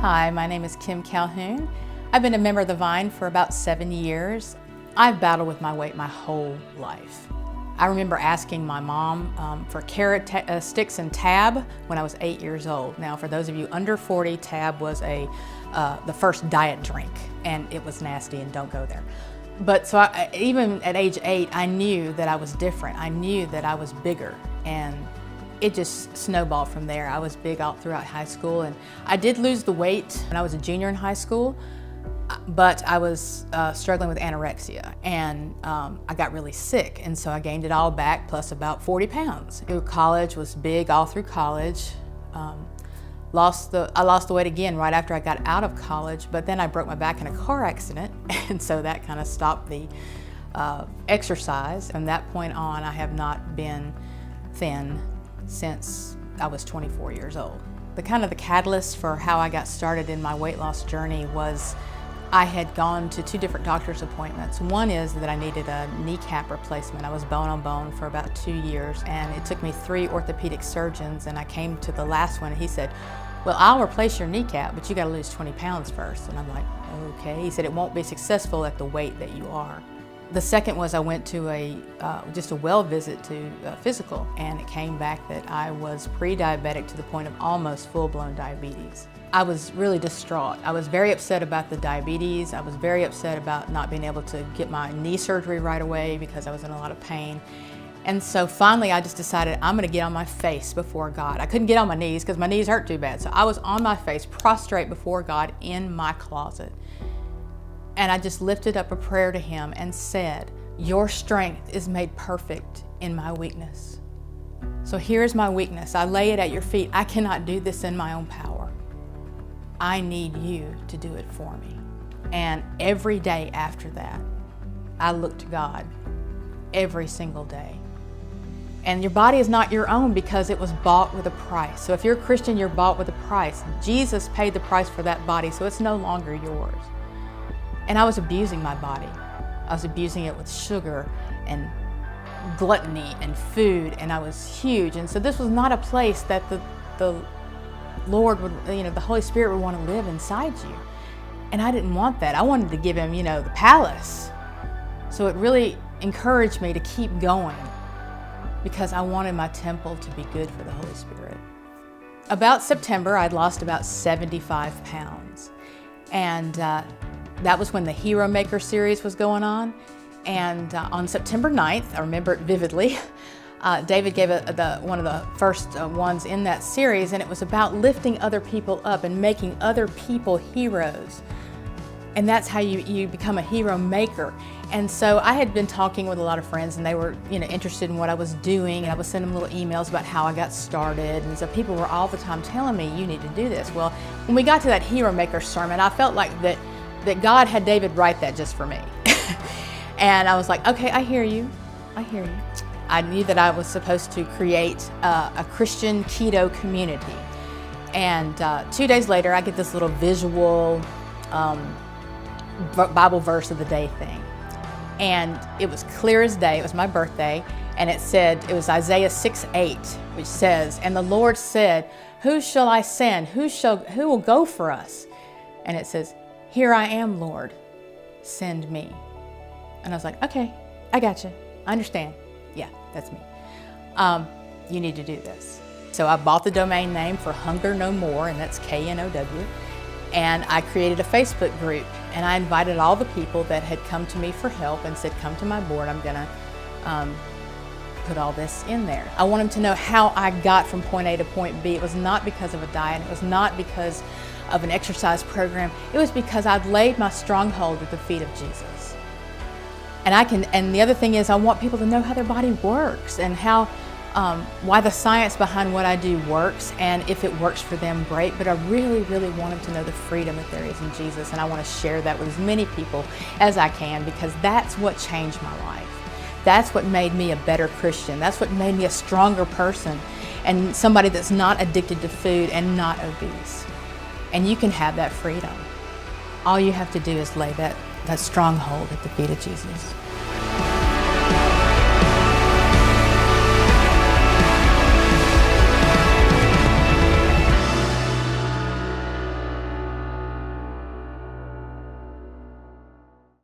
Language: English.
Hi, my name is Kim Calhoun. I've been a member of the Vine for about 7 years. I've battled with my weight my whole life. I remember asking my mom for carrot sticks and Tab when I was 8 years old. Now, for those of you under 40, Tab was the first diet drink, and it was nasty, and don't go there. But so even at age 8, I knew that I was different. I knew that I was bigger, and it just snowballed from there. I was big all throughout high school, and I did lose the weight when I was a junior in high school, but I was struggling with anorexia, and I got really sick, and so I gained it all back, plus about 40 pounds. College was big all through college. I lost the weight again right after I got out of college, but then I broke my back in a car accident, and so that kind of stopped the exercise. From that point on, I have not been thin since I was 24 years old. The catalyst for how I got started in my weight loss journey was I had gone to 2 different doctor's appointments. One is that I needed a kneecap replacement. I was bone on bone for about 2 years, and it took me 3 orthopedic surgeons, and I came to the last one, and he said, well, I'll replace your kneecap, but you gotta lose 20 pounds first. And I'm like, okay. He said, it won't be successful at the weight that you are. The second was I went to just a well visit to physical, and it came back that I was pre-diabetic to the point of almost full-blown diabetes. I was really distraught. I was very upset about the diabetes. I was very upset about not being able to get my knee surgery right away because I was in a lot of pain. And so finally I just decided I'm gonna get on my face before God. I couldn't get on my knees because my knees hurt too bad. So I was on my face, prostrate before God in my closet. And I just lifted up a prayer to Him and said, your strength is made perfect in my weakness. So here's my weakness. I lay it at your feet. I cannot do this in my own power. I need you to do it for me. And every day after that, I looked to God every single day. And your body is not your own because it was bought with a price. So if you're a Christian, you're bought with a price. Jesus paid the price for that body, so it's no longer yours. And I was abusing my body. I was abusing it with sugar and gluttony and food, and I was huge. And so this was not a place that the Lord would, the Holy Spirit would want to live inside you. And I didn't want that. I wanted to give Him, the palace. So it really encouraged me to keep going because I wanted my temple to be good for the Holy Spirit. About September, I'd lost about 75 pounds. And that was when the Hero Maker series was going on. And on September 9th, I remember it vividly, David gave one of the first ones in that series, and it was about lifting other people up and making other people heroes. And that's how you become a hero maker. And so I had been talking with a lot of friends, and they were interested in what I was doing, and I was sending them little emails about how I got started. And so people were all the time telling me, you need to do this. Well, when we got to that Hero Maker sermon, I felt like that God had David write that just for me. And I was like, okay, I hear you. I knew that I was supposed to create a Christian keto community. And 2 days later, I get this little visual Bible verse of the day thing. And it was clear as day. It was my birthday. And it was Isaiah 6:8, which says, and the Lord said, who shall I send? Who will go for us? And it says, here I am, Lord, send me. And I was like, okay, I got you. I understand. Yeah, that's me. You need to do this. So I bought the domain name for Hunger No More, and that's K-N-O-W. And I created a Facebook group, and I invited all the people that had come to me for help and said, come to my board, I'm gonna put all this in there. I want them to know how I got from point A to point B. It was not because of a diet. It was not because of an exercise program. It was because I'd laid my stronghold at the feet of Jesus. And the other thing is I want people to know how their body works and how, why the science behind what I do works, and if it works for them, great, but I really, really want them to know the freedom that there is in Jesus, and I want to share that with as many people as I can because that's what changed my life. That's what made me a better Christian. That's what made me a stronger person and somebody that's not addicted to food and not obese. And you can have that freedom. All you have to do is lay that stronghold at the feet of Jesus.